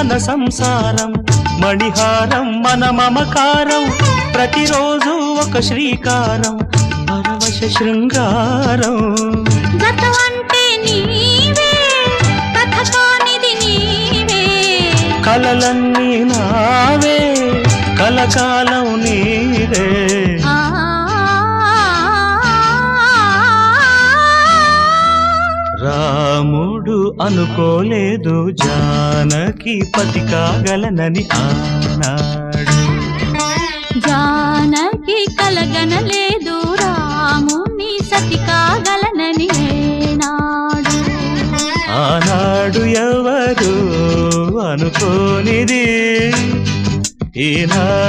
మన సంసారం మణిహారం మన మమకారం ప్రతిరోజు ఒక శ్రీకారం పరవశ శృంగారం గతమంటే నీవే కథ కానిది నీవే కలలన్నీ నావే కలకాలం నీవే రాముడు అనుకోలేదు జానకి పతి కాగలనని ఆనాడు జానకి కలగనలేదు రాముని సతి కాగలనని ఏనాడు ఆనాడు ఎవరు అనుకోనిది ఈనాడు